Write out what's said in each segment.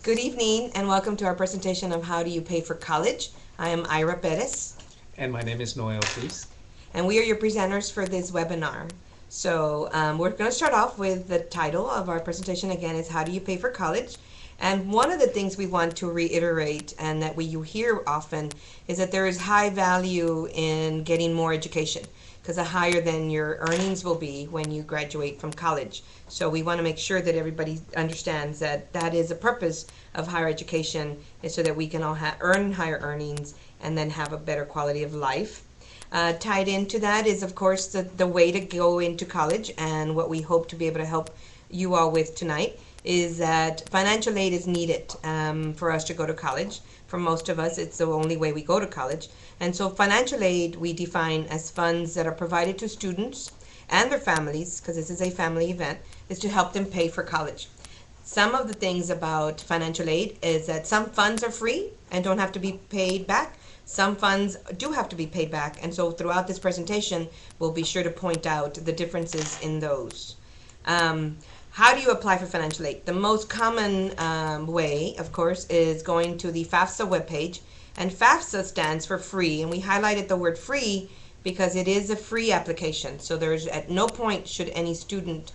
Good evening and welcome to our presentation of How Do You Pay for College. I am Ira Perez. And my name is Noel, please. And we are your presenters for this webinar. So we're going to start off with the title of our presentation again is How Do You Pay for College? And one of the things we want to reiterate and that you hear often is that there is high value in getting more education because the higher than your earnings will be when you graduate from college. So we want to make sure that everybody understands that that is the purpose of higher education is so that we can all earn higher earnings and then have a better quality of life. Tied into that is, of course, the way to go into college, and what we hope to be able to help you all with tonight is that financial aid is needed for us to go to college. For most of us, it's the only way we go to college. And so financial aid we define as funds that are provided to students and their families, because this is a family event, is to help them pay for college. Some of the things about financial aid is that some funds are free and don't have to be paid back. Some funds do have to be paid back, and so throughout this presentation, we'll be sure to point out the differences in those. How do you apply for financial aid? The most common way, of course, is going to the FAFSA webpage, and FAFSA stands for free, and we highlighted the word free because it is a free application, so there's at no point should any student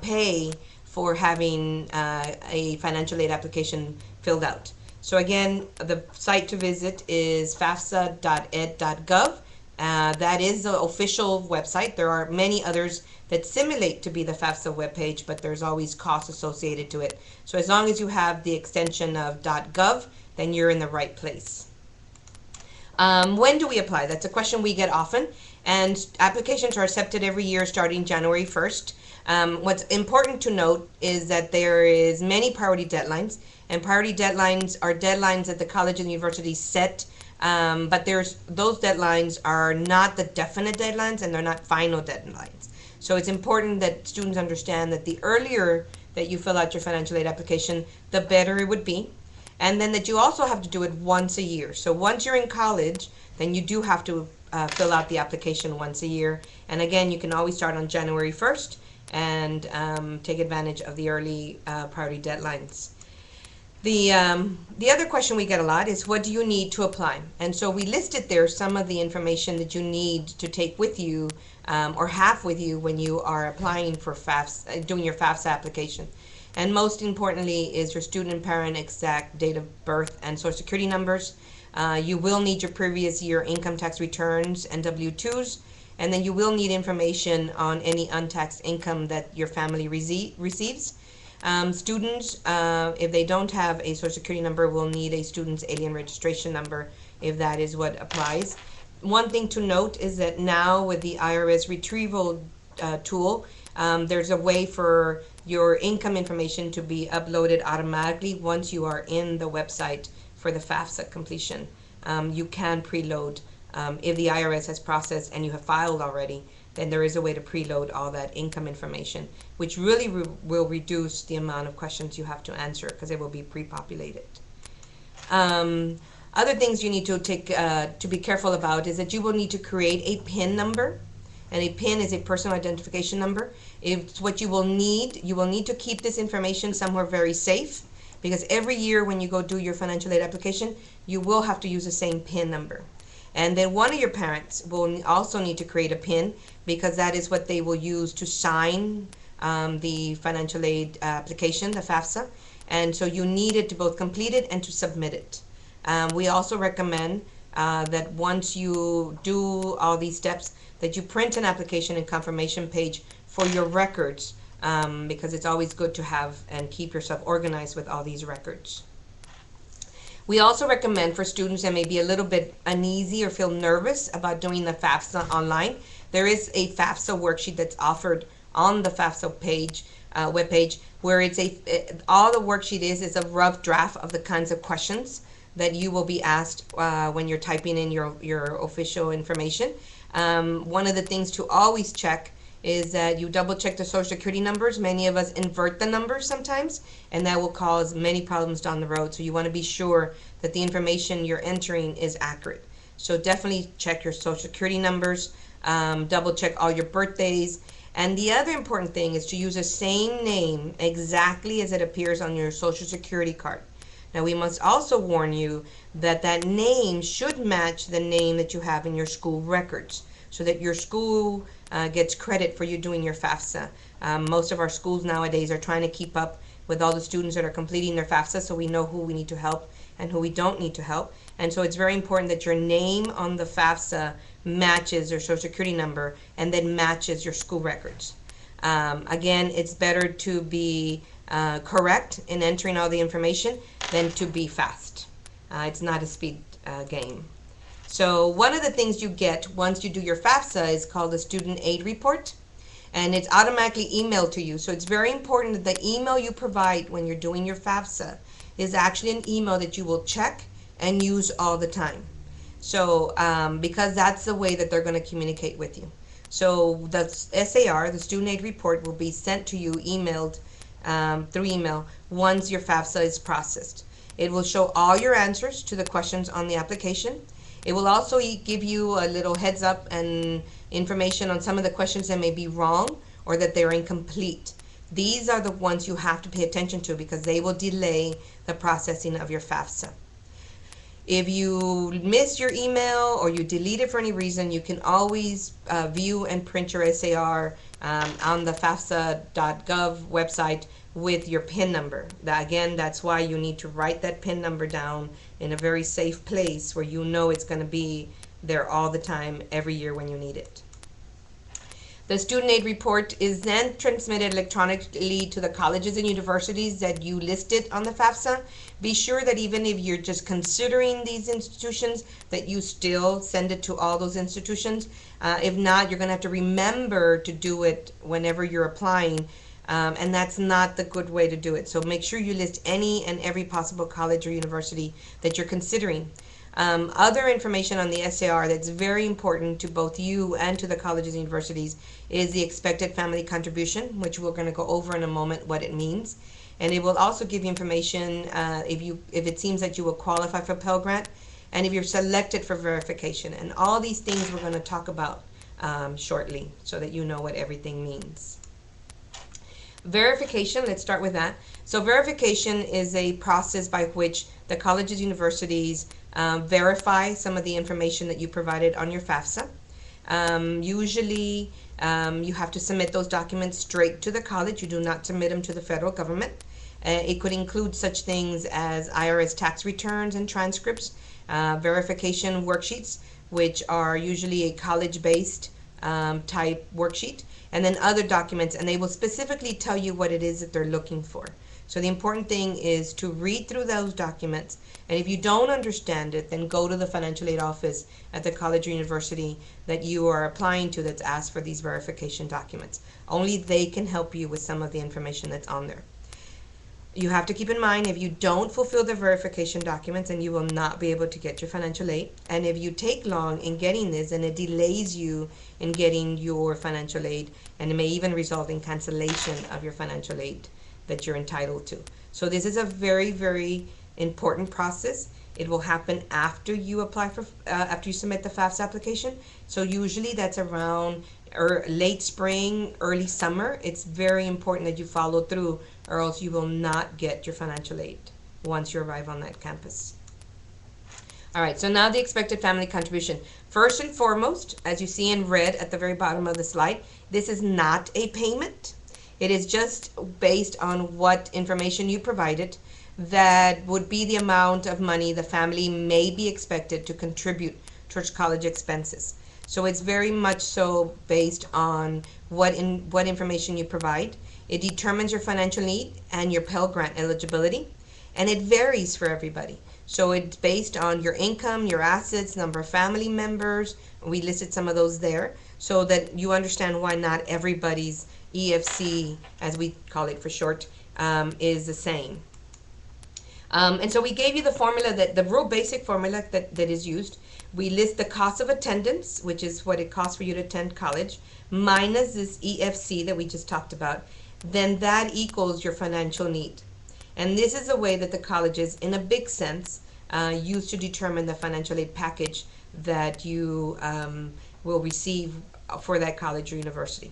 pay for having a financial aid application filled out. So again, the site to visit is fafsa.ed.gov. That is the official website. There are many others that simulate to be the FAFSA webpage, but there's always costs associated to it. So as long as you have the extension of .gov, then you're in the right place. When do we apply? That's a question we get often, and applications are accepted every year starting January 1st. What's important to note is that there is many priority deadlines, and priority deadlines are deadlines that the college and university set, but those deadlines are not the definite deadlines and they're not final deadlines. So it's important that students understand that the earlier that you fill out your financial aid application, the better it would be. And then that you also have to do it once a year. So once you're in college, then you do have to fill out the application once a year. And again, you can always start on January 1st and take advantage of the early priority deadlines. The other question we get a lot is, what do you need to apply? And so we listed there some of the information that you need to take with you or have with you when you are applying for FAFSA, doing your FAFSA application. And most importantly is your student and parent exact date of birth and social security numbers. You will need your previous year income tax returns and W-2s, and then you will need information on any untaxed income that your family receives. Students, if they don't have a social security number, will need a student's alien registration number if that is what applies. One thing to note is that now with the IRS retrieval tool, there's a way for your income information to be uploaded automatically once you are in the website for the FAFSA completion. You can preload. If the IRS has processed and you have filed already, then there is a way to preload all that income information, which really will reduce the amount of questions you have to answer because it will be pre-populated. Other things you need to be careful about is that you will need to create a PIN number, and a PIN is a personal identification number. It's what you will need to keep this information somewhere very safe, because every year when you go do your financial aid application, you will have to use the same PIN number. And then one of your parents will also need to create a PIN, because that is what they will use to sign the financial aid application, the FAFSA. And so you need it to both complete it and to submit it. We also recommend that once you do all these steps, that you print an application and confirmation page for your records, because it's always good to have and keep yourself organized with all these records. We also recommend for students that may be a little bit uneasy or feel nervous about doing the FAFSA online, there is a FAFSA worksheet that's offered on the FAFSA page, webpage, where all the worksheet is a rough draft of the kinds of questions that you will be asked when you're typing in your official information. One of the things to always check is that you double check the social security numbers. Many of us invert the numbers sometimes, and that will cause many problems down the road. So you want to be sure that the information you're entering is accurate. So definitely check your social security numbers, double check all your birthdays, And the other important thing is to use the same name exactly as it appears on your Social Security card. Now, we must also warn you that that name should match the name that you have in your school records so that your school gets credit for you doing your FAFSA. Most of our schools nowadays are trying to keep up with all the students that are completing their FAFSA, so we know who we need to help and who we don't need to help. And so it's very important that your name on the FAFSA matches your Social Security number and then matches your school records. Again, it's better to be correct in entering all the information than to be fast. It's not a speed game. So one of the things you get once you do your FAFSA is called a student aid report, and it's automatically emailed to you. So it's very important that the email you provide when you're doing your FAFSA is actually an email that you will check and use all the time. So because that's the way that they're going to communicate with you. So the SAR, the student aid report, will be sent to you emailed through email once your FAFSA is processed. It will show all your answers to the questions on the application. It will also give you a little heads up and information on some of the questions that may be wrong or that they're incomplete. These are the ones you have to pay attention to because they will delay the processing of your FAFSA. If you miss your email or you delete it for any reason, you can always view and print your SAR on the FAFSA.gov website with your PIN number. Again, that's why you need to write that PIN number down in a very safe place where you know it's going to be there all the time, every year when you need it. The student aid report is then transmitted electronically to the colleges and universities that you listed on the FAFSA. Be sure that even if you're just considering these institutions, that you still send it to all those institutions. If not, you're going to have to remember to do it whenever you're applying, and that's not the good way to do it. So make sure you list any and every possible college or university that you're considering. Other information on the SAR that's very important to both you and to the colleges and universities is the expected family contribution, which we're going to go over in a moment what it means. And it will also give you information if it seems that you will qualify for Pell Grant and if you're selected for verification. And all these things we're going to talk about shortly so that you know what everything means. Verification, let's start with that. So verification is a process by which the colleges, universities verify some of the information that you provided on your FAFSA. Usually you have to submit those documents straight to the college. You do not submit them to the federal government. It could include such things as IRS tax returns and transcripts, verification worksheets, which are usually a college-based type worksheet, and then other documents, and they will specifically tell you what it is that they're looking for. So the important thing is to read through those documents, and if you don't understand it, then go to the financial aid office at the college or university that you are applying to that's asked for these verification documents. Only they can help you with some of the information that's on there. You have to keep in mind, if you don't fulfill the verification documents, then you will not be able to get your financial aid. And if you take long in getting this, then it delays you in getting your financial aid, and it may even result in cancellation of your financial aid that you're entitled to. So this is a very, very important process. It will happen after you apply for, after you submit the FAFSA application. So usually that's around late spring, early summer. It's very important that you follow through, or else you will not get your financial aid once you arrive on that campus. All right, so now the expected family contribution. First and foremost, as you see in red at the very bottom of the slide, this is not a payment. It is just based on what information you provided that would be the amount of money the family may be expected to contribute towards college expenses. So it's very much so based on what information you provide. It determines your financial need and your Pell Grant eligibility, and it varies for everybody. So it's based on your income, your assets, number of family members. We listed some of those there so that you understand why not everybody's EFC, as we call it for short, is the same. And so we gave you the formula, the real basic formula that is used. We list the cost of attendance, which is what it costs for you to attend college, minus this EFC that we just talked about. Then that equals your financial need. And this is the way that the colleges, in a big sense, use to determine the financial aid package that you will receive for that college or university.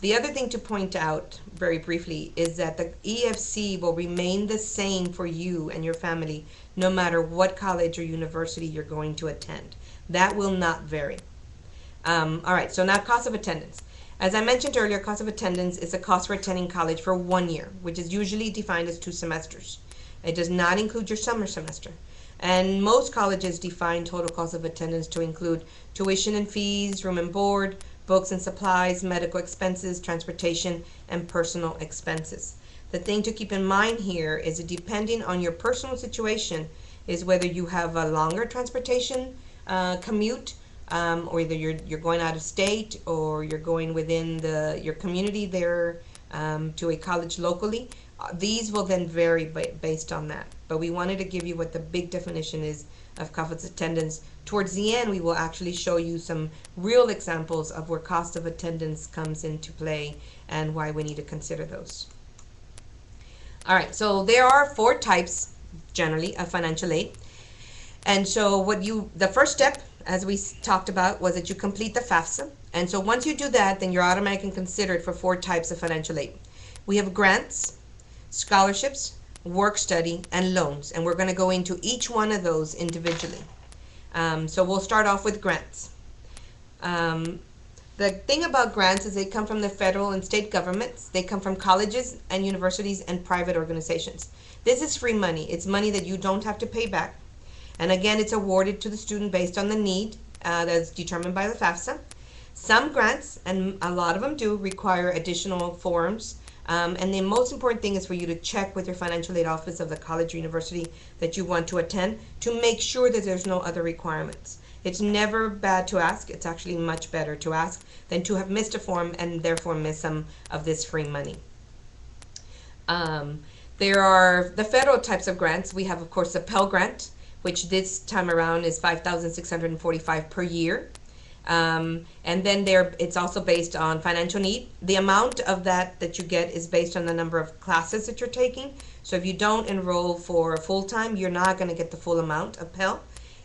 The other thing to point out very briefly is that the EFC will remain the same for you and your family no matter what college or university you're going to attend. That will not vary. All right, so now cost of attendance. As I mentioned earlier, cost of attendance is the cost for attending college for 1 year, which is usually defined as 2 semesters. It does not include your summer semester. And most colleges define total cost of attendance to include tuition and fees, room and board, books and supplies, medical expenses, transportation, and personal expenses. The thing to keep in mind here is that depending on your personal situation is whether you have a longer transportation commute, or either you're going out of state or you're going within your community there to a college locally. These will then vary based on that. But we wanted to give you what the big definition is of cost of attendance. Towards the end, we will actually show you some real examples of where cost of attendance comes into play and why we need to consider those. All right, so there are 4 types generally of financial aid. And so the first step, as we talked about, was that you complete the FAFSA. And so once you do that, then you're automatically considered for 4 types of financial aid. We have grants, scholarships, work study, and loans. And we're going to go into each one of those individually. So we'll start off with grants. The thing about grants is they come from the federal and state governments. They come from colleges and universities and private organizations. This is free money. It's money that you don't have to pay back. And again, it's awarded to the student based on the need that's determined by the FAFSA. Some grants, and a lot of them do, require additional forms. And the most important thing is for you to check with your financial aid office of the college or university that you want to attend to make sure that there's no other requirements. It's never bad to ask. It's actually much better to ask than to have missed a form and therefore miss some of this free money. There are the federal types of grants. We have, of course, the Pell Grant, which this time around is $5,645 per year. And then it's also based on financial need. The amount of that you get is based on the number of classes that you're taking. So if you don't enroll for full-time, you're not going to get the full amount of Pell.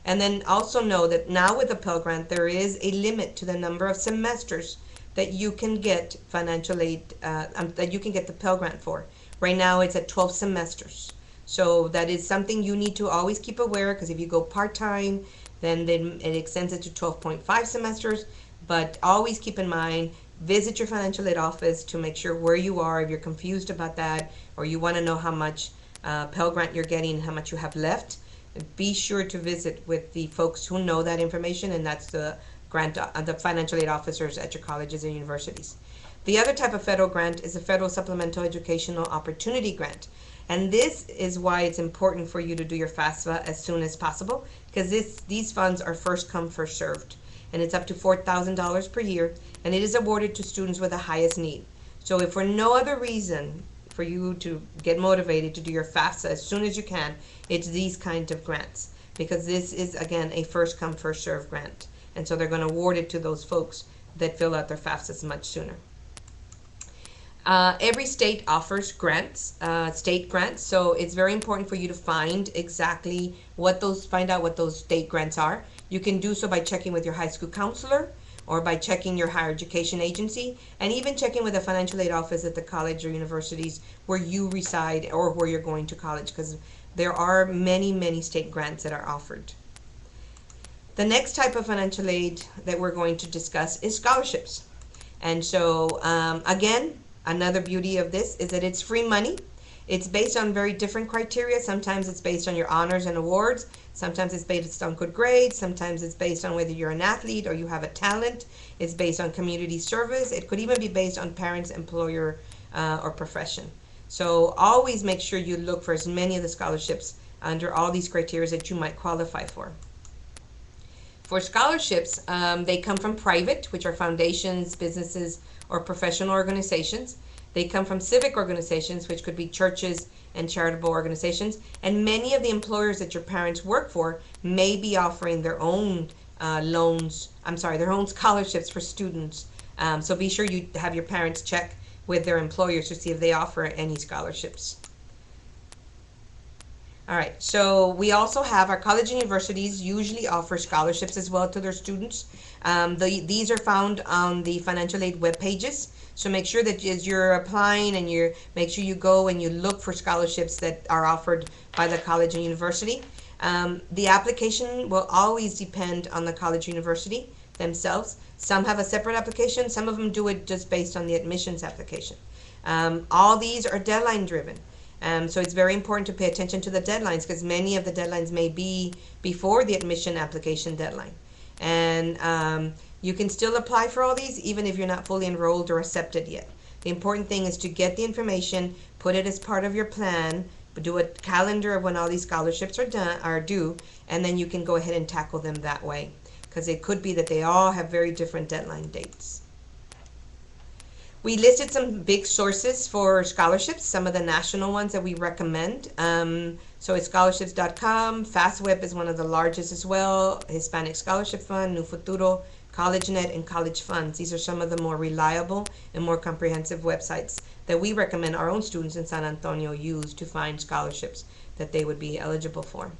And then also know that now with the Pell Grant, there is a limit to the number of semesters that you can get financial aid, that you can get the Pell Grant for. Right now it's at 12 semesters. So that is something you need to always keep aware, because if you go part-time, then it extends it to 12.5 semesters. But always keep in mind, visit your financial aid office to make sure where you are. If you're confused about that, or you want to know how much Pell Grant you're getting and how much you have left, be sure to visit with the folks who know that information, and that's the financial aid officers at your colleges and universities. The other type of federal grant is a federal supplemental educational opportunity grant. And this is why it's important for you to do your FAFSA as soon as possible, because these funds are first come, first served. And it's up to $4,000 per year, and it is awarded to students with the highest need. So if for no other reason for you to get motivated to do your FAFSA as soon as you can, it's these kinds of grants, because this is, again, a first come, first served grant. And so they're going to award it to those folks that fill out their FAFSAs much sooner. Every state offers grants, state grants, so it's very important for you to find exactly find out what those state grants are. You can do so by checking with your high school counselor, or by checking your higher education agency, and even checking with a financial aid office at the college or universities where you reside or where you're going to college, because there are many, many state grants that are offered. The next type of financial aid that we're going to discuss is scholarships. And so, again, another beauty of this is that it's free money. It's based on very different criteria. Sometimes it's based on your honors and awards. Sometimes it's based on good grades. Sometimes it's based on whether you're an athlete or you have a talent. It's based on community service. It could even be based on parents, employer, or profession. So always make sure you look for as many of the scholarships under all these criteria that you might qualify for. For scholarships, they come from private, which are foundations, businesses, or professional organizations. They come from civic organizations, which could be churches and charitable organizations. And many of the employers that your parents work for may be offering their own their own scholarships for students. So be sure you have your parents check with their employers to see if they offer any scholarships. All right, so we also have our college and universities usually offer scholarships as well to their students. These are found on the financial aid web pages. So make sure that as you're applying and make sure you go and you look for scholarships that are offered by the college and university. The application will always depend on the college or university themselves. Some have a separate application. Some of them do it just based on the admissions application. All these are deadline driven. So it's very important to pay attention to the deadlines because many of the deadlines may be before the admission application deadline. And you can still apply for all these even if you're not fully enrolled or accepted yet. The important thing is to get the information, put it as part of your plan, do a calendar of when all these scholarships are due, and then you can go ahead and tackle them that way. Because it could be that they all have very different deadline dates. We listed some big sources for scholarships, some of the national ones that we recommend. So it's scholarships.com, FastWeb is one of the largest as well, Hispanic Scholarship Fund, Nu Futuro, CollegeNet, and College Funds. These are some of the more reliable and more comprehensive websites that we recommend our own students in San Antonio use to find scholarships that they would be eligible for.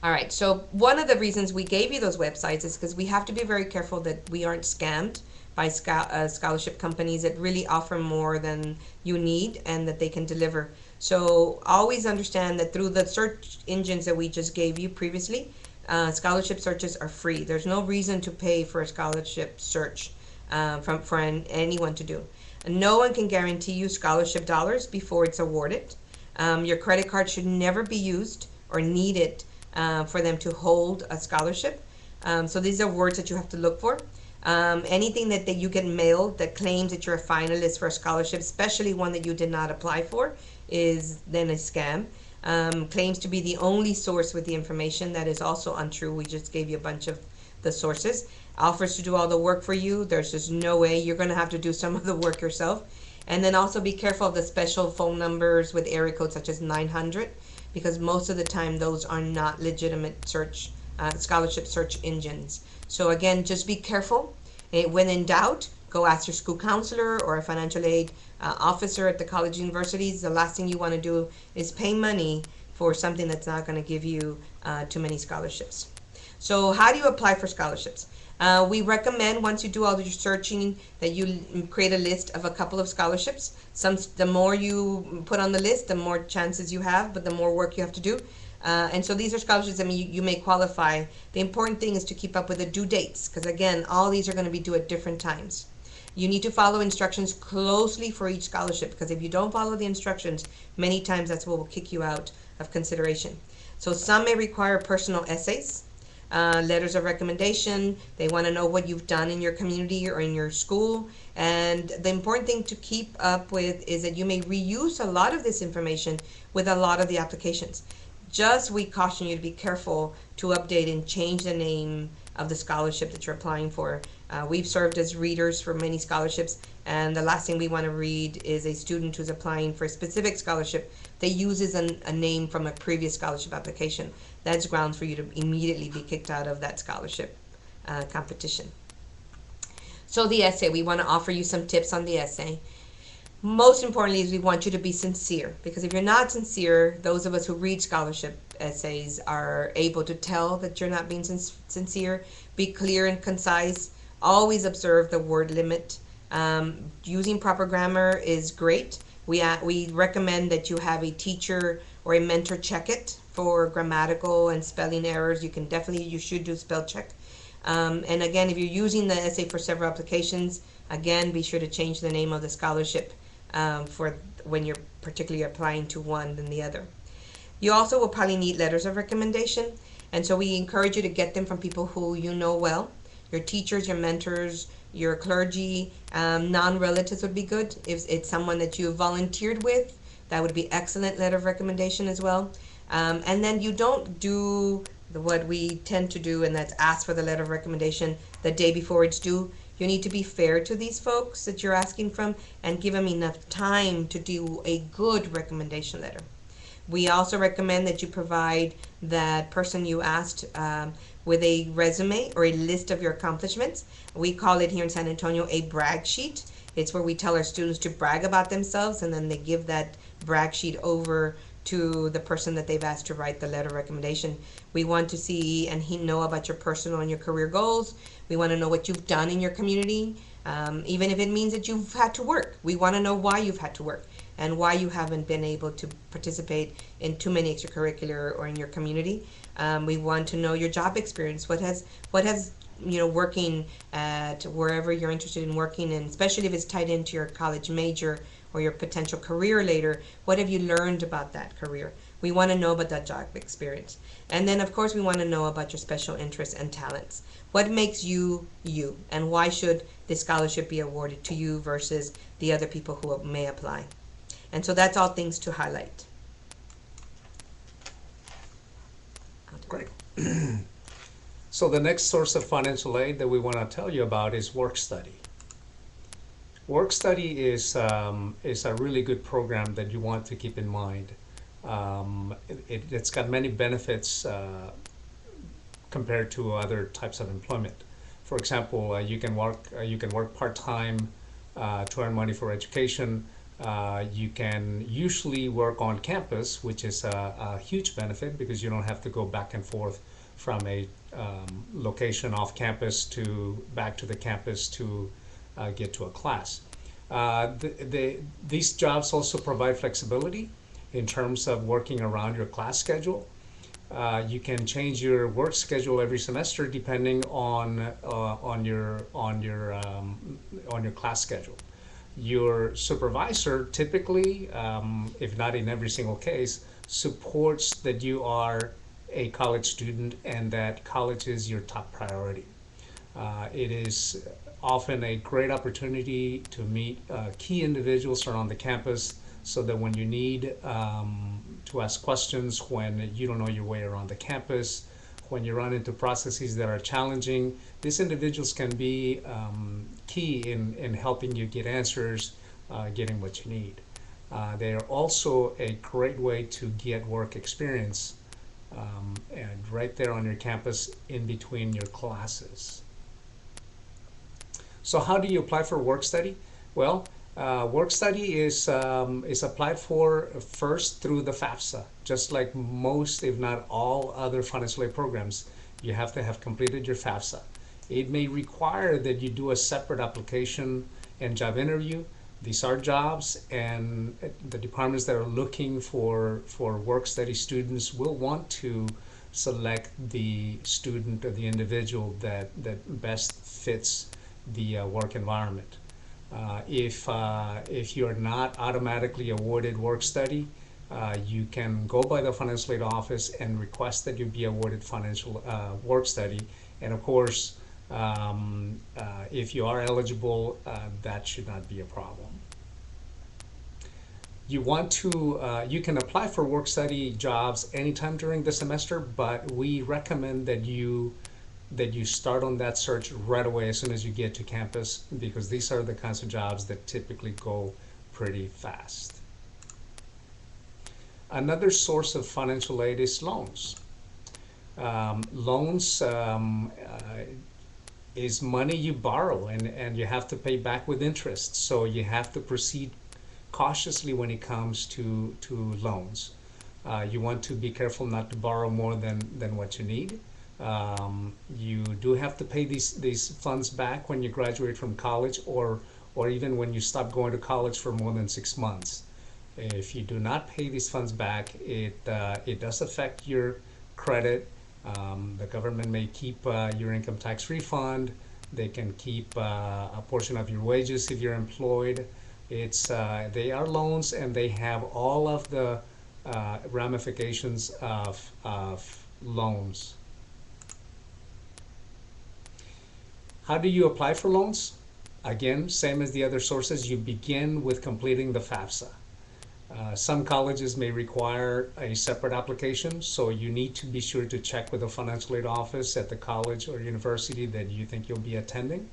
All right, so one of the reasons we gave you those websites is because we have to be very careful that we aren't scammed by scholarship companies that really offer more than you need and that they can deliver. So always understand that through the search engines that we just gave you previously, scholarship searches are free. There's no reason to pay for a scholarship search for anyone to do. No one can guarantee you scholarship dollars before it's awarded. Your credit card should never be used or needed for them to hold a scholarship. So these are words that you have to look for. Anything that you get mailed that claims that you're a finalist for a scholarship, especially one that you did not apply for, is then a scam. Claims to be the only source with the information, that is also untrue. We just gave you a bunch of the sources. Offers to do all the work for you. There's just no way. You're going to have to do some of the work yourself. And then also be careful of the special phone numbers with area codes such as 900, because most of the time those are not legitimate scholarship search engines. So again, just be careful. When in doubt, go ask your school counselor or a financial aid officer at the college universities. The last thing you want to do is pay money for something that's not going to give you too many scholarships. So how do you apply for scholarships? We recommend once you do all your searching that you create a list of a couple of scholarships. The more you put on the list, the more chances you have, but the more work you have to do. And so these are scholarships that you may qualify. The important thing is to keep up with the due dates, because again, all these are going to be due at different times. You need to follow instructions closely for each scholarship, because if you don't follow the instructions, many times that's what will kick you out of consideration. So some may require personal essays, letters of recommendation. They want to know what you've done in your community or in your school. And the important thing to keep up with is that you may reuse a lot of this information with a lot of the applications. Just we caution you to be careful to update and change the name of the scholarship that you're applying for. We've served as readers for many scholarships, and the last thing we want to read is a student who's applying for a specific scholarship that uses a name from a previous scholarship application. That's grounds for you to immediately be kicked out of that scholarship competition. So the essay, we want to offer you some tips on the essay. Most importantly is we want you to be sincere, because if you're not sincere, those of us who read scholarship essays are able to tell that you're not being sincere. Be clear and concise. Always observe the word limit. Using proper grammar is great. We recommend that you have a teacher or a mentor check it for grammatical and spelling errors. You should do spell check. And again, if you're using the essay for several applications, again, be sure to change the name of the scholarship for when you're particularly applying to one than the other. You also will probably need letters of recommendation, and so we encourage you to get them from people who you know well. Your teachers, your mentors, your clergy, non-relatives would be good. If it's someone that you volunteered with, that would be excellent letter of recommendation as well. And then you don't do what we tend to do, and that's ask for the letter of recommendation the day before it's due. You need to be fair to these folks that you're asking from and give them enough time to do a good recommendation letter. We also recommend that you provide that person you asked with a resume or a list of your accomplishments. We call it here in San Antonio a brag sheet. It's where we tell our students to brag about themselves, and then they give that brag sheet over to the person that they've asked to write the letter of recommendation. We want to see and know about your personal and your career goals. We want to know what you've done in your community, even if it means that you've had to work. We want to know why you've had to work and why you haven't been able to participate in too many extracurricular or in your community. We want to know your job experience. What has working at wherever you're interested in working, and especially if it's tied into your college major or your potential career later, what have you learned about that career? We want to know about that job experience. And then, of course, we want to know about your special interests and talents. What makes you you, and why should this scholarship be awarded to you versus the other people who may apply? And so that's all things to highlight. Great. So the next source of financial aid that we want to tell you about is work study. Work study is a really good program that you want to keep in mind. It's got many benefits compared to other types of employment. For example, you can work part-time to earn money for education. You can usually work on campus, which is a huge benefit because you don't have to go back and forth from a location off campus to back to the campus to get to a class. These jobs also provide flexibility in terms of working around your class schedule. You can change your work schedule every semester depending on your class schedule. Your supervisor typically, if not in every single case, supports that you are a college student and that college is your top priority. It is often a great opportunity to meet key individuals around the campus so that when you need to ask questions, when you don't know your way around the campus, when you run into processes that are challenging, these individuals can be key in helping you get answers, getting what you need. They are also a great way to get work experience and right there on your campus in between your classes. So how do you apply for work study? Well, work study is applied for first through the FAFSA. Just like most, if not all, other financial aid programs, you have to have completed your FAFSA. It may require that you do a separate application and job interview. These are jobs, and the departments that are looking for work study students will want to select the student or the individual that best fits the work environment. If you're not automatically awarded work study, you can go by the financial aid office and request that you be awarded financial work study. And of course, if you are eligible, that should not be a problem. You can apply for work study jobs anytime during the semester, but we recommend that you start on that search right away as soon as you get to campus, because these are the kinds of jobs that typically go pretty fast. Another source of financial aid is loans. Loans is money you borrow and you have to pay back with interest. So you have to proceed cautiously when it comes to loans. You want to be careful not to borrow more than what you need. You do have to pay these funds back when you graduate from college, or even when you stop going to college for more than 6 months. If you do not pay these funds back, it does affect your credit. The government may keep your income tax refund. They can keep a portion of your wages if you're employed. They are loans, and they have all of the ramifications of loans. How do you apply for loans? Again, same as the other sources, you begin with completing the FAFSA. Some colleges may require a separate application, so you need to be sure to check with the financial aid office at the college or university that you think you'll be attending.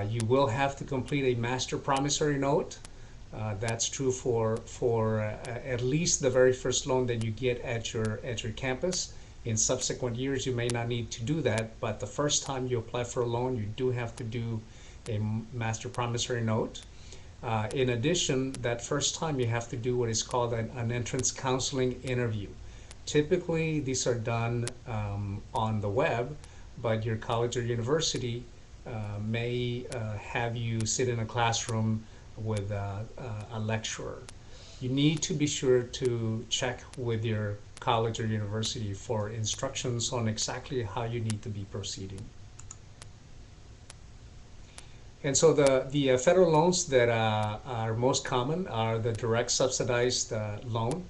You will have to complete a master promissory note. That's true for at least the very first loan that you get at your campus. In subsequent years, you may not need to do that, but the first time you apply for a loan, you do have to do a master promissory note. In addition, that first time you have to do what is called an entrance counseling interview. Typically, these are done on the web, but your college or university may have you sit in a classroom with a lecturer. You need to be sure to check with your college or university for instructions on exactly how you need to be proceeding. And so the federal loans that are most common are the direct subsidized loan.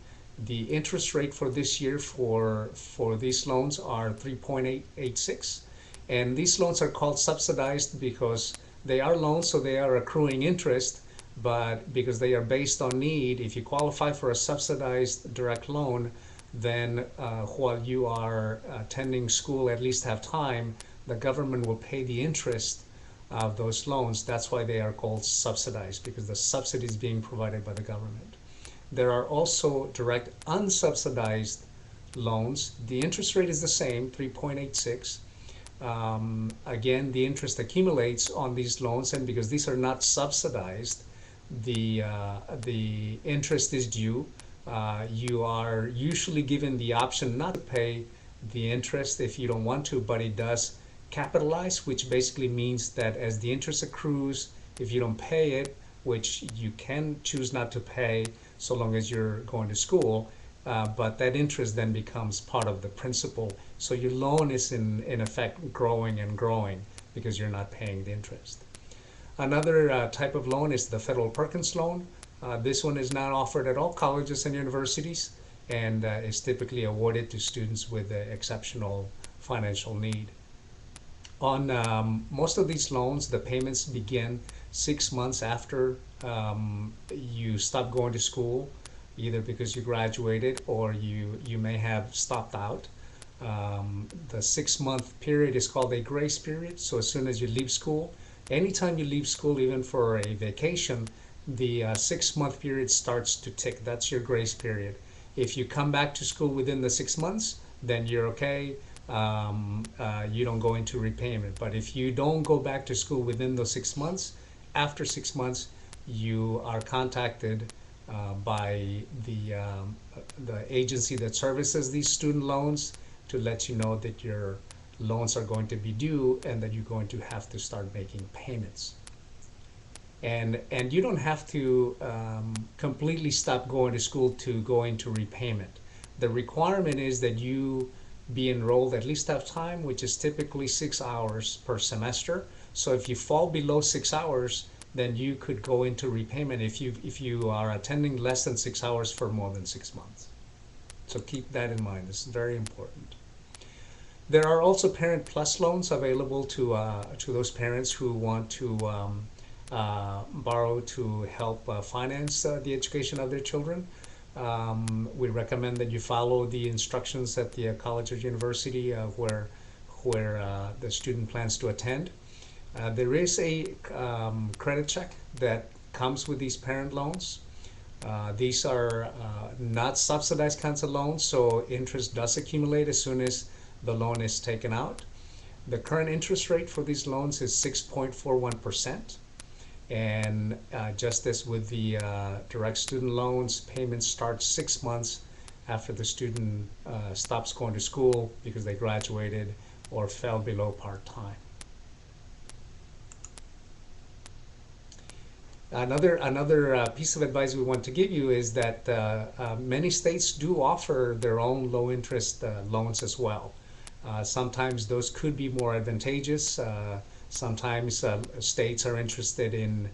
The interest rate for this year for these loans are 3.886. And these loans are called subsidized because they are loans, so they are accruing interest, but because they are based on need, if you qualify for a subsidized direct loan, then while you are attending school, at least have time, the government will pay the interest of those loans. That's why they are called subsidized, because the subsidy is being provided by the government. There are also direct unsubsidized loans. The interest rate is the same, 3.86. Again, the interest accumulates on these loans, and because these are not subsidized, the interest is due. You are usually given the option not to pay the interest if you don't want to, but it does capitalize, which basically means that as the interest accrues, if you don't pay it, which you can choose not to pay so long as you're going to school, but that interest then becomes part of the principal. So your loan is in effect growing and growing because you're not paying the interest. Another type of loan is the Federal Perkins loan. This one is not offered at all colleges and universities, and is typically awarded to students with exceptional financial need. On most of these loans, the payments begin 6 months after you stop going to school, either because you graduated or you may have stopped out. The 6-month period is called a grace period. So as soon as you leave school, anytime you leave school, even for a vacation, the 6-month period starts to tick. That's your grace period. If you come back to school within the 6 months, then you're okay. You don't go into repayment. But if you don't go back to school within those 6 months, after 6 months, you are contacted by the agency that services these student loans to let you know that your loans are going to be due and that you're going to have to start making payments. And you don't have to completely stop going to school to go into repayment. The requirement is that you be enrolled at least have time, which is typically 6 hours per semester. So if you fall below 6 hours, then you could go into repayment if you are attending less than 6 hours for more than 6 months. So keep that in mind. This is very important. There are also Parent Plus loans available to those parents who want to borrow to help finance the education of their children. We recommend that you follow the instructions at the college or university where the student plans to attend. There is a credit check that comes with these parent loans. These are not subsidized kinds of loans, so interest does accumulate as soon as the loan is taken out. The current interest rate for these loans is 6.41%. And just as with the direct student loans, payments start 6 months after the student stops going to school because they graduated or fell below part-time. Another piece of advice we want to give you is that many states do offer their own low-interest loans as well. Sometimes those could be more advantageous. Sometimes states are interested in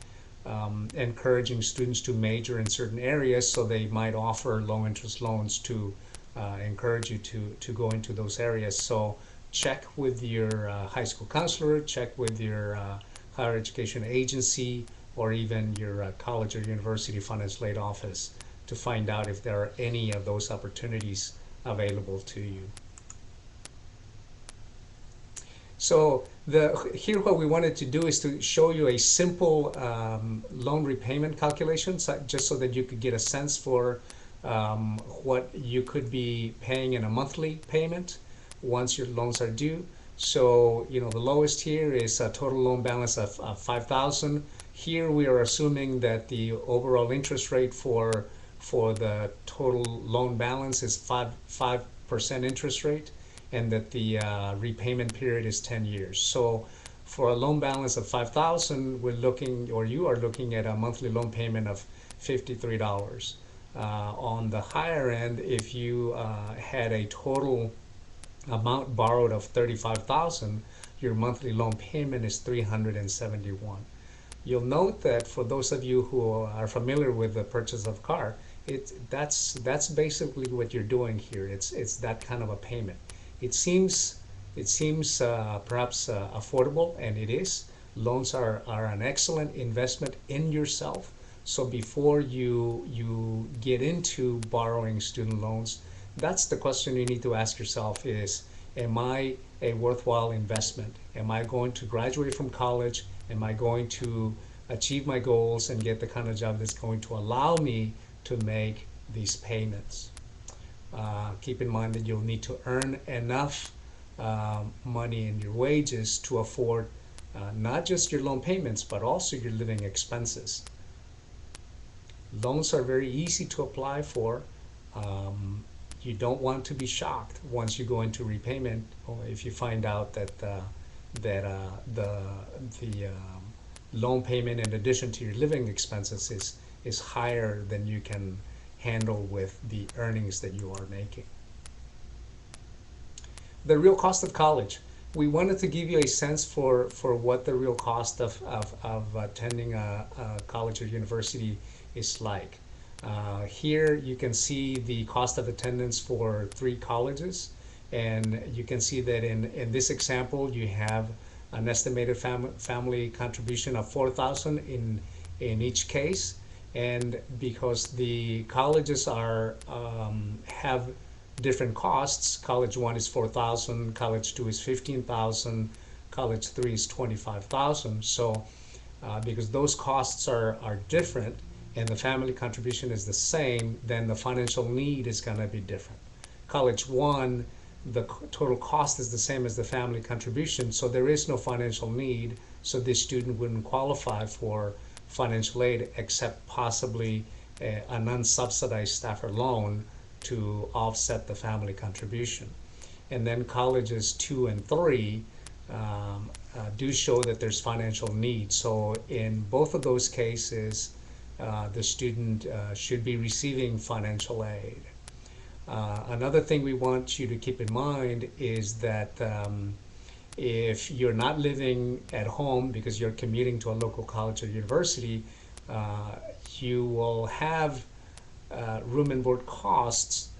encouraging students to major in certain areas, so they might offer low-interest loans to encourage you to go into those areas. So check with your high school counselor, check with your higher education agency, or even your college or university financial aid office to find out if there are any of those opportunities available to you. So here what we wanted to do is to show you a simple loan repayment calculation, just so that you could get a sense for what you could be paying in a monthly payment once your loans are due. So, the lowest here is a total loan balance of $5,000. Here we are assuming that the overall interest rate for the total loan balance is 5% interest rate, and that the repayment period is 10 years. So for a loan balance of 5,000, we're looking, or you are looking at a monthly loan payment of $53. On the higher end, if you had a total amount borrowed of 35,000, your monthly loan payment is 371. You'll note that for those of you who are familiar with the purchase of a car, that's basically what you're doing here. It's that kind of a payment. It seems perhaps affordable, and it is. Loans are an excellent investment in yourself. So before you get into borrowing student loans, that's the question you need to ask yourself is, am I a worthwhile investment? Am I going to graduate from college? Am I going to achieve my goals and get the kind of job that's going to allow me to make these payments? Keep in mind that you'll need to earn enough money in your wages to afford not just your loan payments, but also your living expenses. Loans are very easy to apply for. You don't want to be shocked once you go into repayment, or if you find out that the loan payment in addition to your living expenses is higher than you can handle with the earnings that you are making. The real cost of college. We wanted to give you a sense for what the real cost of attending a college or university is like. Here you can see the cost of attendance for 3 colleges, and you can see that in this example you have an estimated family contribution of $4,000 in each case. And because the colleges are have different costs, college 1 is $4,000, college 2 is $15,000, college 3 is $25,000. So because those costs are different and the family contribution is the same, then the financial need is going to be different. College 1, the total cost is the same as the family contribution, so there is no financial need, so this student wouldn't qualify for financial aid except possibly an unsubsidized Stafford loan to offset the family contribution. And then colleges 2 and 3 do show that there's financial need. So in both of those cases, the student should be receiving financial aid. Another thing we want you to keep in mind is that if you're not living at home because you're commuting to a local college or university, you will have room and board costs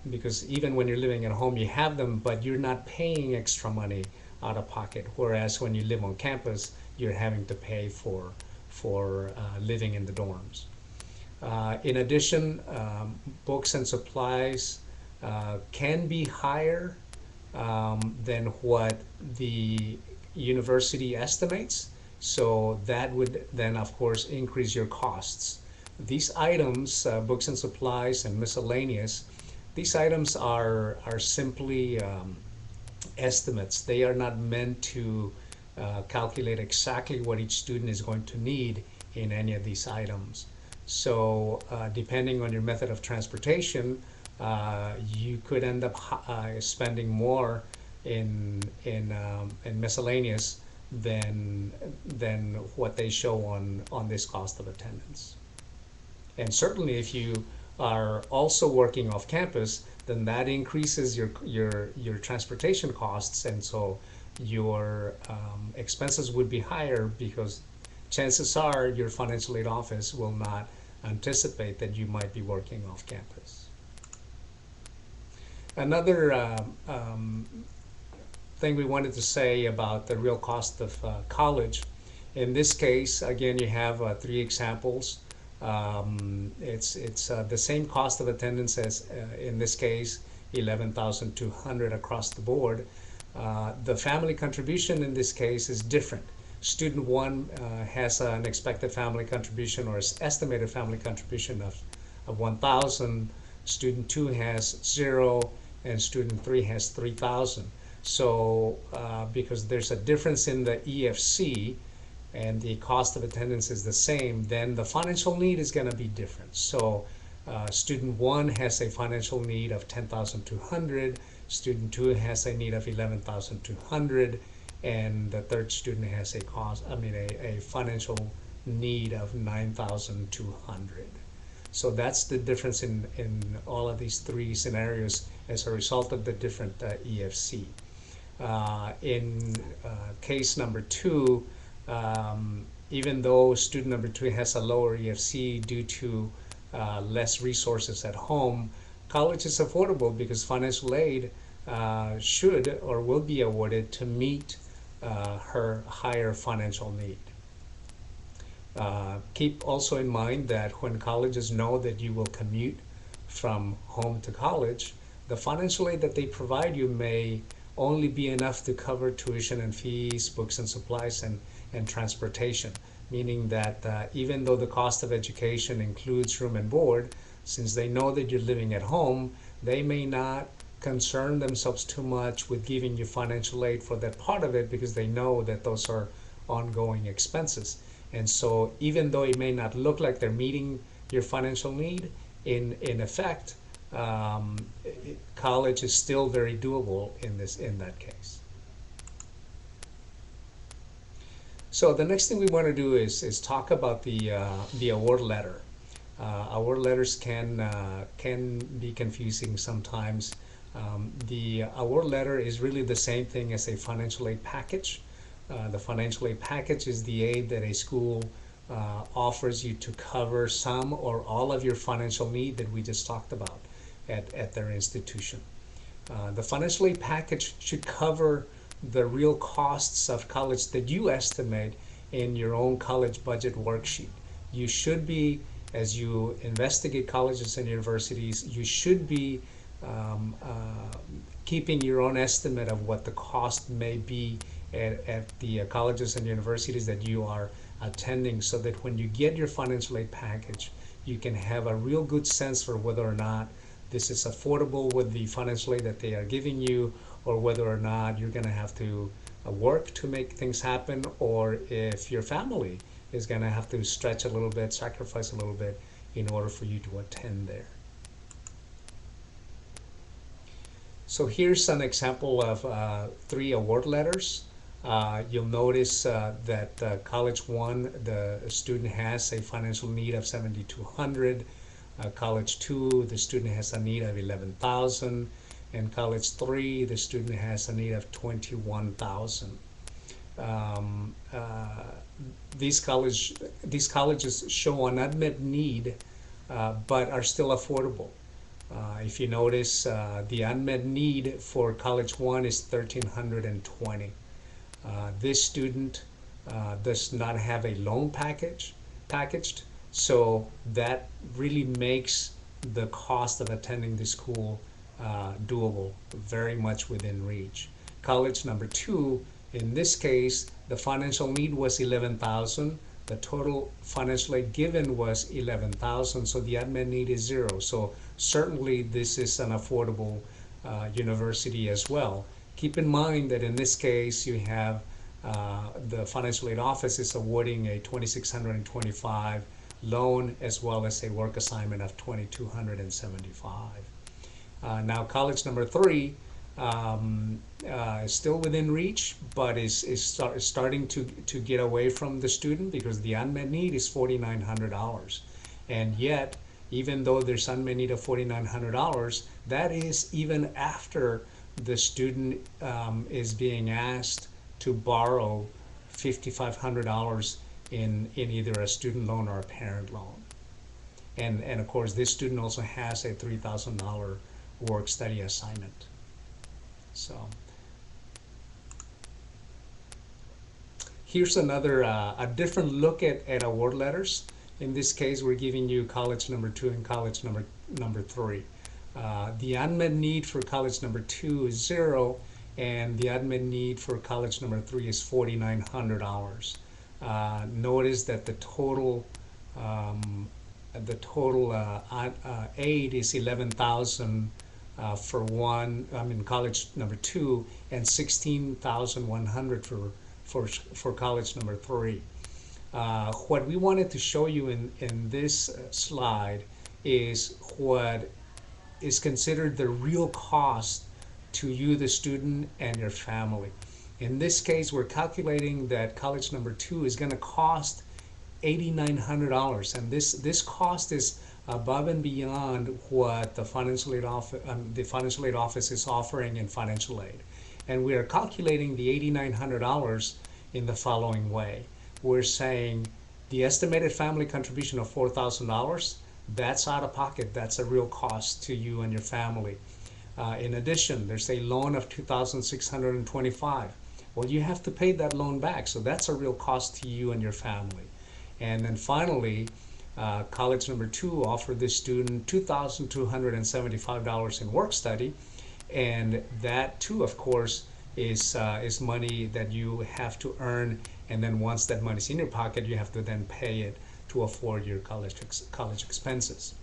because even when you're living at home you have them, but you're not paying extra money out of pocket, whereas when you live on campus you're having to pay for living in the dorms. In addition, books and supplies can be higher than what the university estimates, so that would then of course increase your costs. These items, books and supplies and miscellaneous, these items are simply estimates. They are not meant to calculate exactly what each student is going to need in any of these items. So depending on your method of transportation, you could end up spending more in miscellaneous than what they show on this cost of attendance. And certainly if you are also working off campus, then that increases your transportation costs, and so your expenses would be higher because chances are your financial aid office will not anticipate that you might be working off campus. Another thing we wanted to say about the real cost of college, in this case, again, you have 3 examples. It's the same cost of attendance as in this case, $11,200 across the board. The family contribution in this case is different. Student 1 has an expected family contribution or estimated family contribution of $1,000. Student 2 has 0, and student 3 has $3,000. So because there's a difference in the EFC, and the cost of attendance is the same, then the financial need is going to be different. So student 1 has a financial need of 10,200, student 2 has a need of 11,200, and the third student has a financial need of 9,200. So that's the difference in all of these three scenarios as a result of the different EFC. In case number 2, even though student number 2 has a lower EFC due to less resources at home, college is affordable because financial aid should or will be awarded to meet her higher financial need. Keep also in mind that when colleges know that you will commute from home to college, the financial aid that they provide you may only be enough to cover tuition and fees, books and supplies, and transportation, meaning that even though the cost of education includes room and board, since they know that you're living at home, they may not concern themselves too much with giving you financial aid for that part of it because they know that those are ongoing expenses. And so even though it may not look like they're meeting your financial need, in effect, college is still very doable in that case. So the next thing we want to do is talk about the award letter. Award letters can be confusing sometimes. The award letter is really the same thing as a financial aid package. The financial aid package is the aid that a school offers you to cover some or all of your financial need that we just talked about at their institution. The financial aid package should cover the real costs of college that you estimate in your own college budget worksheet. You should be, as you investigate colleges and universities, you should be keeping your own estimate of what the cost may be at the colleges and universities that you are attending, so that when you get your financial aid package, you can have a real good sense for whether or not this is affordable with the financial aid that they are giving you, or whether or not you're going to have to work to make things happen, or if your family is going to have to stretch a little bit, sacrifice a little bit in order for you to attend there. So here's an example of 3 award letters. You'll notice that College 1, the student has a financial need of 7,200. College 2, the student has a need of 11,000. And College 3, the student has a need of 21,000. These colleges show an unmet need, but are still affordable. If you notice, the unmet need for College 1 is 1,320. This student does not have a loan packaged, so that really makes the cost of attending the school doable, very much within reach. College number 2, in this case, the financial need was 11,000. The total financial aid given was 11,000, so the unmet need is 0. So certainly this is an affordable university as well. Keep in mind that in this case you have the financial aid office is awarding a 2,625 loan as well as a work assignment of 2,275. Now college number 3 is still within reach, but is starting to get away from the student because the unmet need is $4,900. And yet, even though there's unmet need of $4,900, that is even after the student is being asked to borrow $5,500 in either a student loan or a parent loan. And of course, this student also has a $3,000 work study assignment. So here's another a different look at award letters. In this case, we're giving you college number 2 and college number 3. The unmet need for college number 2 is 0, and the unmet need for college number 3 is $4,900. Notice that the total aid is 11,000 for college number 2, and 16,100 for college number 3. What we wanted to show you in this slide is what is considered the real cost to you, the student, and your family. In this case, we're calculating that college number 2 is going to cost $8,900, and this cost is above and beyond what the financial aid office is offering in financial aid. And we are calculating the $8,900 in the following way. We're saying the estimated family contribution of $4,000, that's out of pocket. That's a real cost to you and your family. In addition, there's a loan of $2,625. Well, you have to pay that loan back, so that's a real cost to you and your family. And then finally, college number 2 offered this student $2,275 in work study, and that too, of course, is money that you have to earn, and then once that money's in your pocket, you have to then pay it to afford your college expenses.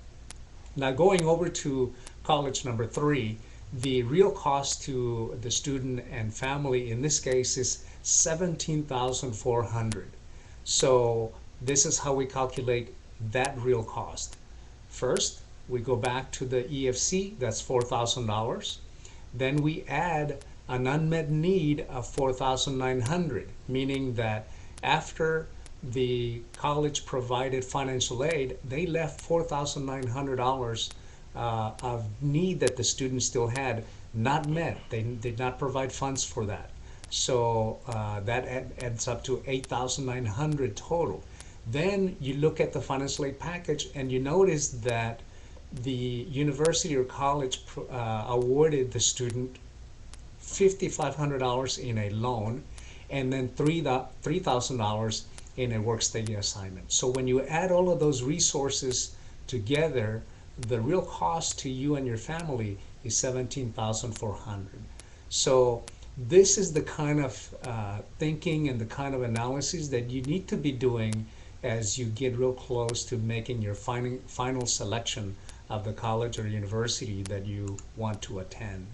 Now, going over to college number 3, the real cost to the student and family in this case is $17,400. So this is how we calculate that real cost. First, we go back to the EFC, that's $4,000. Then we add an unmet need of $4,900, meaning that after the college provided financial aid, they left $4,900 of need that the student still had not met. They did not provide funds for that. So that adds up to $8,900 total. Then you look at the financial aid package and you notice that the university or college awarded the student $5,500 in a loan and then $3,000 in a work study assignment. So when you add all of those resources together, the real cost to you and your family is $17,400. So this is the kind of thinking and the kind of analysis that you need to be doing as you get real close to making your final selection of the college or university that you want to attend.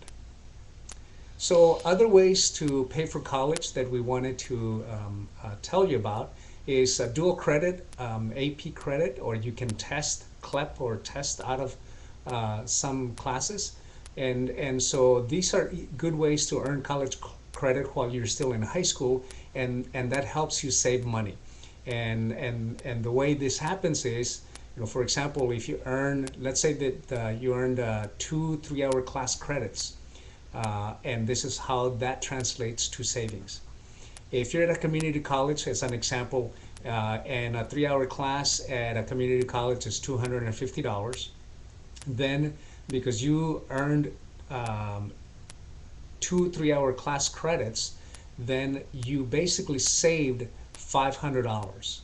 So other ways to pay for college that we wanted to tell you about is dual credit, AP credit, or you can test, CLEP, or test out of some classes. And so these are good ways to earn college credit while you're still in high school, and that helps you save money. And the way this happens is, for example, if you earn, let's say that you earned 2 3-hour class credits, and this is how that translates to savings. If you're at a community college, as an example, and a 3-hour class at a community college is $250, then because you earned 2 3-hour class credits, then you basically saved $500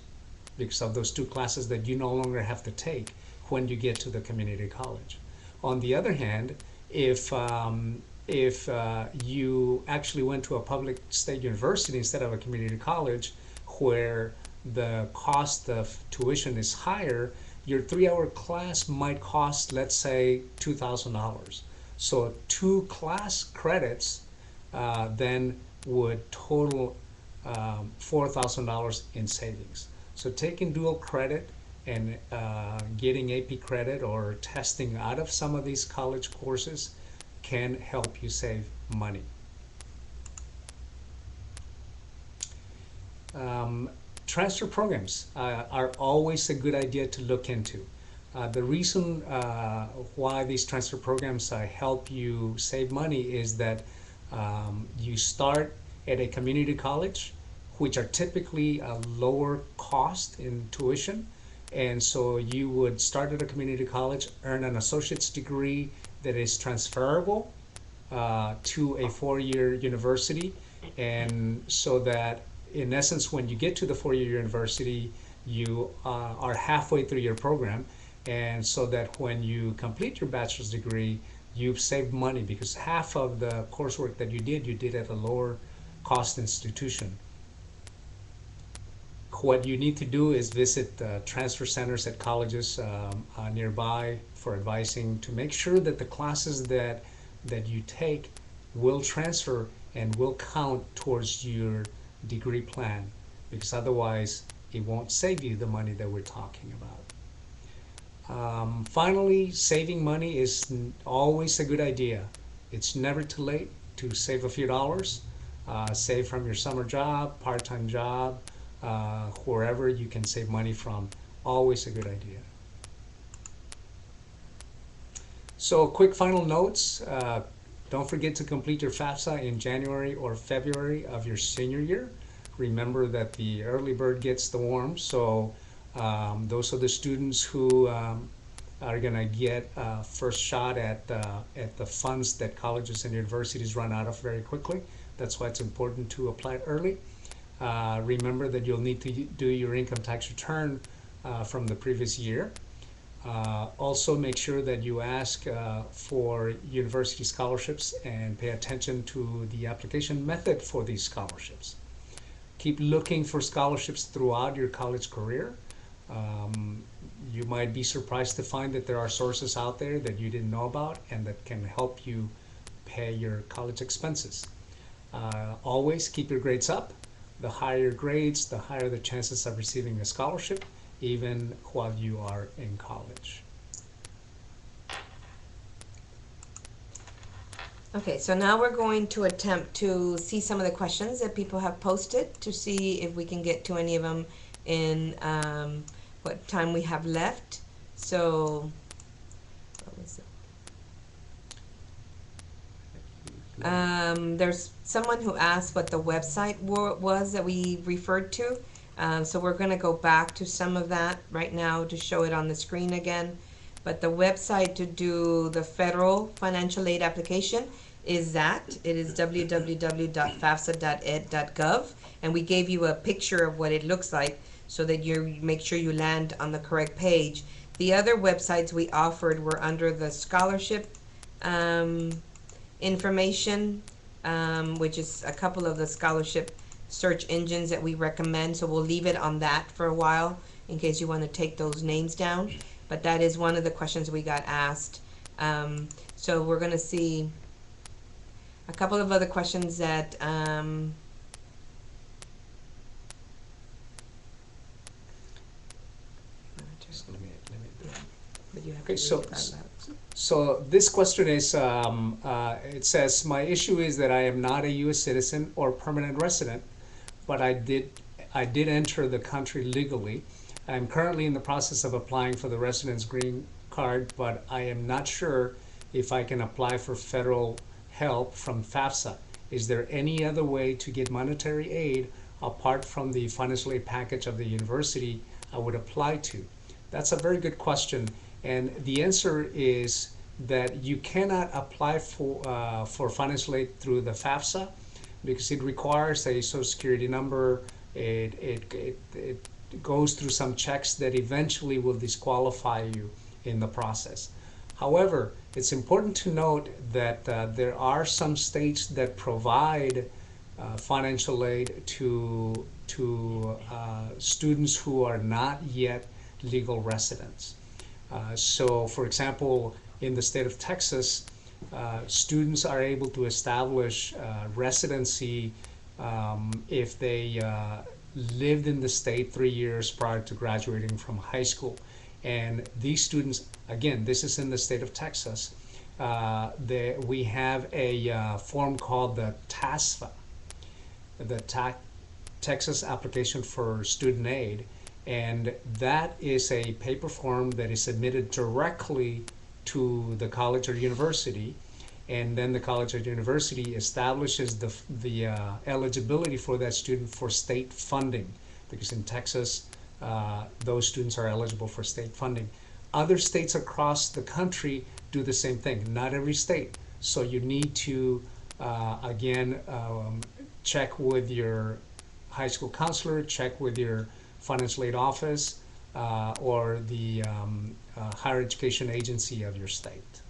because of those 2 classes that you no longer have to take when you get to the community college. On the other hand, if you actually went to a public state university instead of a community college where the cost of tuition is higher, your 3-hour class might cost, let's say, $2,000. So 2 class credits then would total $4,000 in savings. So taking dual credit and getting AP credit or testing out of some of these college courses can help you save money. Transfer programs are always a good idea to look into. The reason why these transfer programs help you save money is that you start at a community college, which are typically a lower cost in tuition, and so you would start at a community college, earn an associate's degree that is transferable to a 4-year university, and so that in essence when you get to the 4-year university you are halfway through your program, and so that when you complete your bachelor's degree you've saved money because half of the coursework that you did at a lower cost institution. What you need to do is visit transfer centers at colleges nearby for advising to make sure that the classes that you take will transfer and will count towards your degree plan, because otherwise It won't save you the money that we're talking about. Finally, saving money is always a good idea. It's never too late to save a few dollars. Save from your summer job, part-time job, wherever you can save money from. Always a good idea. So quick final notes. Don't forget to complete your FAFSA in January or February of your senior year. Remember that the early bird gets the worm, so those are the students who are going to get first shot at the funds that colleges and universities run out of very quickly. That's why it's important to apply early. Remember that you'll need to do your income tax return from the previous year. Also make sure that you ask for university scholarships and pay attention to the application method for these scholarships. Keep looking for scholarships throughout your college career. You might be surprised to find that there are sources out there that you didn't know about and that can help you pay your college expenses. Always keep your grades up. The higher your grades, the higher the chances of receiving a scholarship, even while you are in college. Okay, so now we're going to attempt to see some of the questions that people have posted to see if we can get to any of them in what time we have left. So, what was it? There's someone who asked what the website was that we referred to. So we're going to go back to some of that right now to show it on the screen again. But the website to do the federal financial aid application is that. It is www.fafsa.ed.gov. And we gave you a picture of what it looks like so that you make sure you land on the correct page. The other websites we offered were under the scholarship information, which is a couple of the scholarship search engines that we recommend. So we'll leave it on that for a while in case you want to take those names down. But that is one of the questions we got asked. So we're going to see a couple of other questions that Okay, so this question is, it says, my issue is that I am not a U.S. citizen or permanent resident, but I did enter the country legally. I'm currently in the process of applying for the residence green card, but I am not sure if I can apply for federal help from FAFSA. Is there any other way to get monetary aid apart from the financial aid package of the university I would apply to? That's a very good question, and the answer is that you cannot apply for financial aid through the FAFSA because it requires a Social Security number. It goes through some checks that eventually will disqualify you in the process. However, it's important to note that there are some states that provide financial aid to students who are not yet legal residents. So, for example, in the state of Texas, students are able to establish residency if they lived in the state 3 years prior to graduating from high school. And these students, again, this is in the state of Texas, we have a form called the TASFA, the Texas Application for Student Aid, and that is a paper form that is submitted directly to the college or university, and then the college or university establishes the eligibility for that student for state funding, because in Texas those students are eligible for state funding. Other states across the country do the same thing, not every state. So you need to again check with your high school counselor, check with your financial aid office or the higher education agency of your state.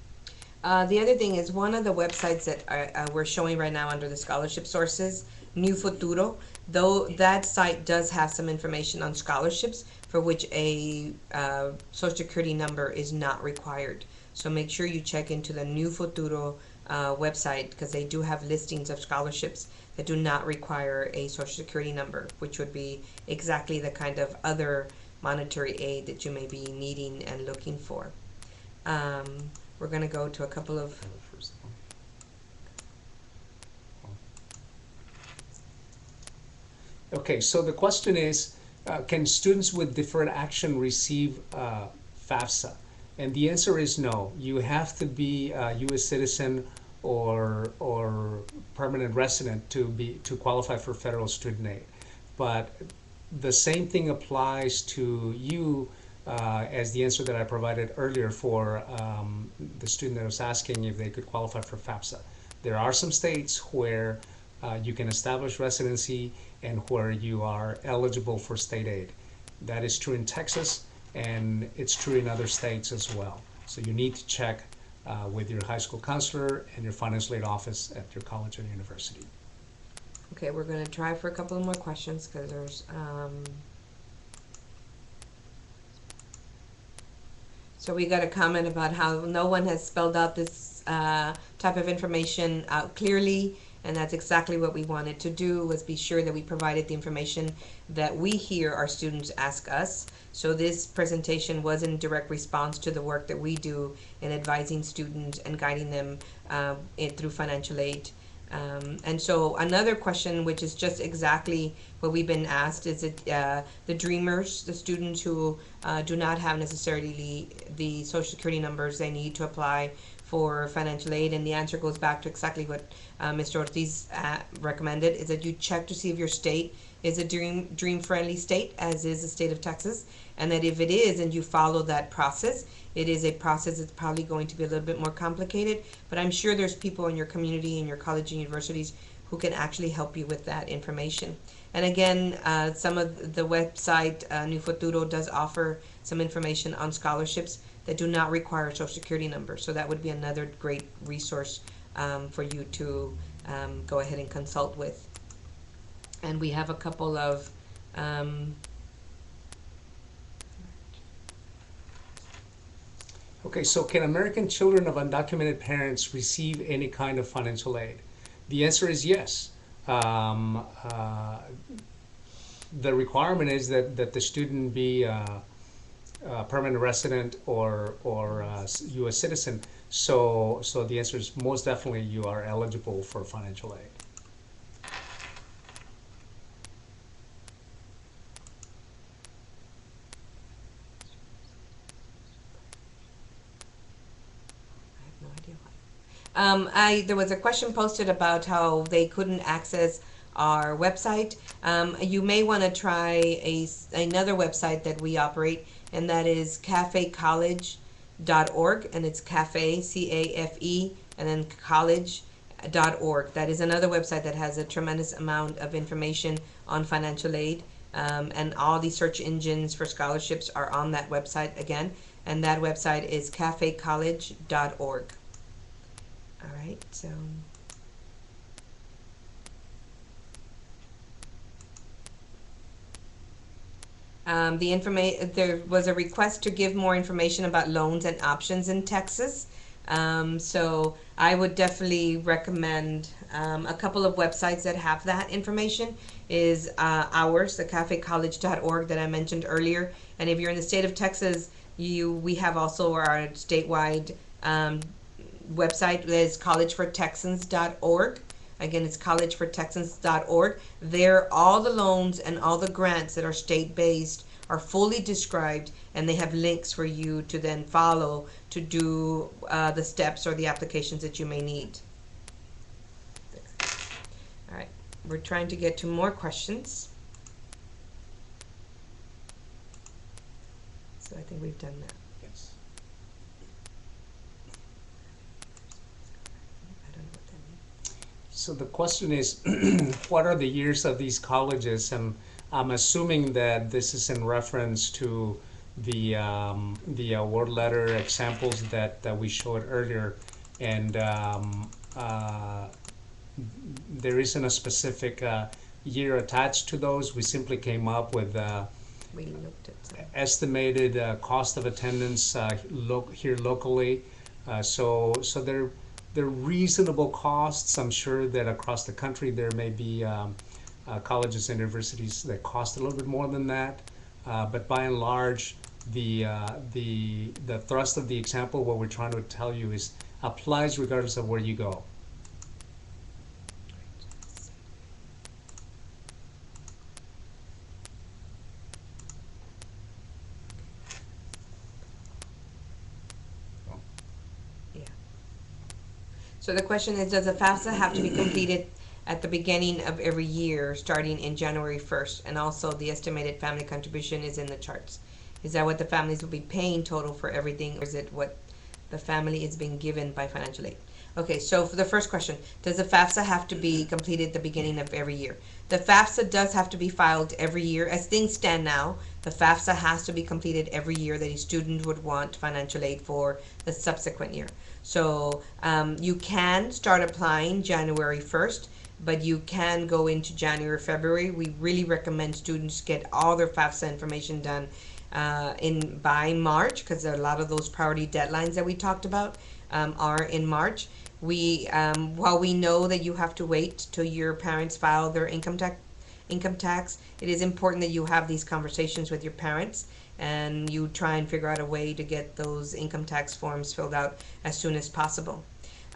The other thing is one of the websites that we're showing right now under the scholarship sources, New Futuro, though that site does have some information on scholarships for which a Social Security number is not required. So make sure you check into the New Futuro website, because they do have listings of scholarships that do not require a social security number, which would be exactly the kind of other monetary aid that you may be needing and looking for. We're going to go to a couple of... Okay, so the question is, can students with deferred action receive FAFSA? And the answer is no. You have to be a U.S. citizen or permanent resident to qualify for federal student aid. But the same thing applies to you as the answer that I provided earlier for the student that was asking if they could qualify for FAFSA. There are some states where you can establish residency and where you are eligible for state aid. That is true in Texas, and it's true in other states as well. So you need to check with your high school counselor and your financial aid office at your college or university. Okay, we're going to try for a couple of more questions because there's... So we got a comment about how no one has spelled out this type of information out clearly, and that's exactly what we wanted to do, was be sure that we provided the information that we hear our students ask us. So this presentation was in direct response to the work that we do in advising students and guiding them through financial aid. And so another question, which is just exactly what we've been asked, is it the dreamers, the students who do not have necessarily the social security numbers they need to apply for financial aid, and the answer goes back to exactly what Mr. Ortiz recommended, is that you check to see if your state is a dream-friendly state, as is the state of Texas, and that if it is and you follow that process, it is a process that's probably going to be a little bit more complicated, but I'm sure there's people in your community, in your college and universities, who can actually help you with that information. And again, some of the website, New Futuro, does offer some information on scholarships that do not require a social security number. So that would be another great resource for you to go ahead and consult with. And we have a couple of Okay, so can American children of undocumented parents receive any kind of financial aid? The answer is yes. The requirement is that the student be a permanent resident or U.S. citizen. So the answer is most definitely you are eligible for financial aid. There was a question posted about how they couldn't access our website. You may want to try another website that we operate, and that is cafecollege.org, and it's cafe, C-A-F-E, and then college.org. That is another website that has a tremendous amount of information on financial aid, and all the search engines for scholarships are on that website again, and that website is cafecollege.org. All right, so there was a request to give more information about loans and options in Texas. So I would definitely recommend a couple of websites that have that information. Is ours, the cafecollege.org that I mentioned earlier. And if you're in the state of Texas, we have also our statewide website, that is collegefortexans.org. Again, it's collegefortexans.org. There, all the loans and all the grants that are state-based are fully described, and they have links for you to then follow to do the steps or the applications that you may need. All right, we're trying to get to more questions. So I think we've done that. So the question is, what are the years of these colleges? And I'm assuming that this is in reference to the award letter examples that we showed earlier. And there isn't a specific year attached to those. We simply came up with We looked at some. estimated cost of attendance here locally. So they're they're reasonable costs. I'm sure that across the country there may be colleges and universities that cost a little bit more than that, but by and large, the thrust of the example, what we're trying to tell you is applies regardless of where you go. So the question is, does a FAFSA have to be completed at the beginning of every year, starting in January 1st? And also the estimated family contribution is in the charts. Is that what the families will be paying total for everything, or is it what the family is being given by financial aid? Okay, so for the first question, does the FAFSA have to be completed at the beginning of every year? The FAFSA does have to be filed every year. As things stand now, the FAFSA has to be completed every year that a student would want financial aid for the subsequent year. So you can start applying January 1st, but you can go into January, February. We really recommend students get all their FAFSA information done by March, because a lot of those priority deadlines that we talked about are in March. While we know that you have to wait till your parents file their income tax, it is important that you have these conversations with your parents and you try and figure out a way to get those income tax forms filled out as soon as possible.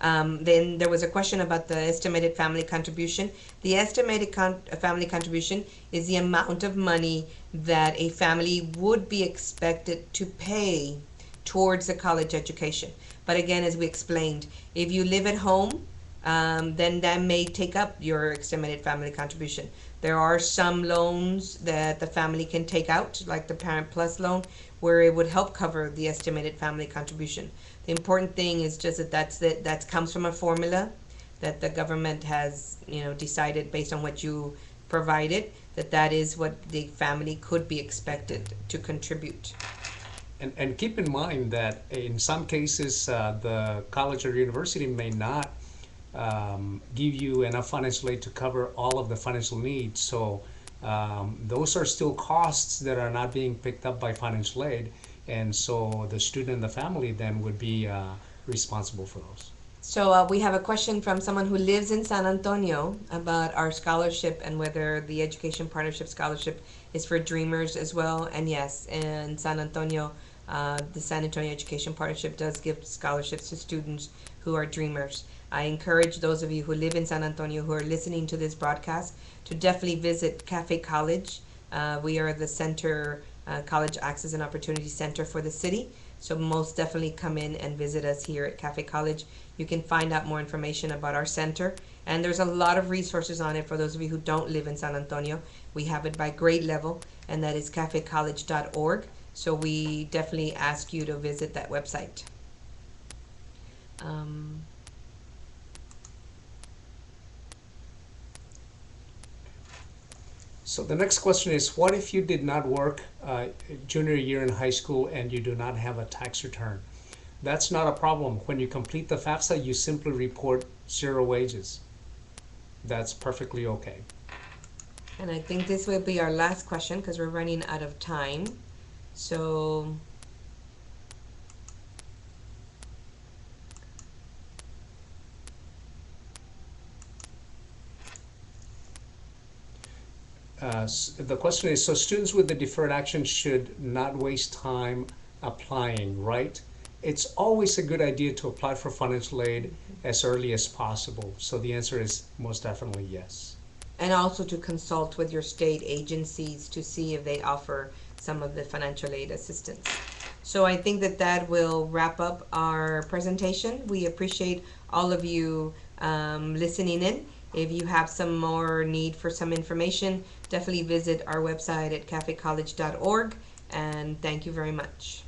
Then there was a question about the estimated family contribution. The estimated family contribution is the amount of money that a family would be expected to pay towards the college education. But again, as we explained, if you live at home, then that may take up your estimated family contribution. There are some loans that the family can take out, like the Parent Plus loan, where it would help cover the estimated family contribution. The important thing is just that comes from a formula that the government has, decided based on what you provided, that is what the family could be expected to contribute. And keep in mind that in some cases, the college or university may not give you enough financial aid to cover all of the financial needs. So those are still costs that are not being picked up by financial aid. And so the student and the family then would be responsible for those. So we have a question from someone who lives in San Antonio about our scholarship and whether the Education Partnership Scholarship is for Dreamers as well. And yes, in San Antonio, the San Antonio Education Partnership does give scholarships to students who are Dreamers. I encourage those of you who live in San Antonio who are listening to this broadcast to definitely visit Cafe College. We are the center, College Access and Opportunity Center for the city. So most definitely come in and visit us here at Cafe College. You can find out more information about our center. And there's a lot of resources on it for those of you who don't live in San Antonio. We have it by grade level, and that is cafecollege.org. So we definitely ask you to visit that website. So the next question is, what if you did not work junior year in high school and you do not have a tax return? That's not a problem. When you complete the FAFSA, you simply report 0 wages. That's perfectly okay. And I think this will be our last question because we're running out of time. So the question is, so students with the deferred action should not waste time applying, right? It's always a good idea to apply for financial aid as early as possible. So the answer is most definitely yes. And also to consult with your state agencies to see if they offer some of the financial aid assistance. So I think that will wrap up our presentation. We appreciate all of you listening in. If you have some more need for some information, definitely visit our website at cafecollege.org, and thank you very much.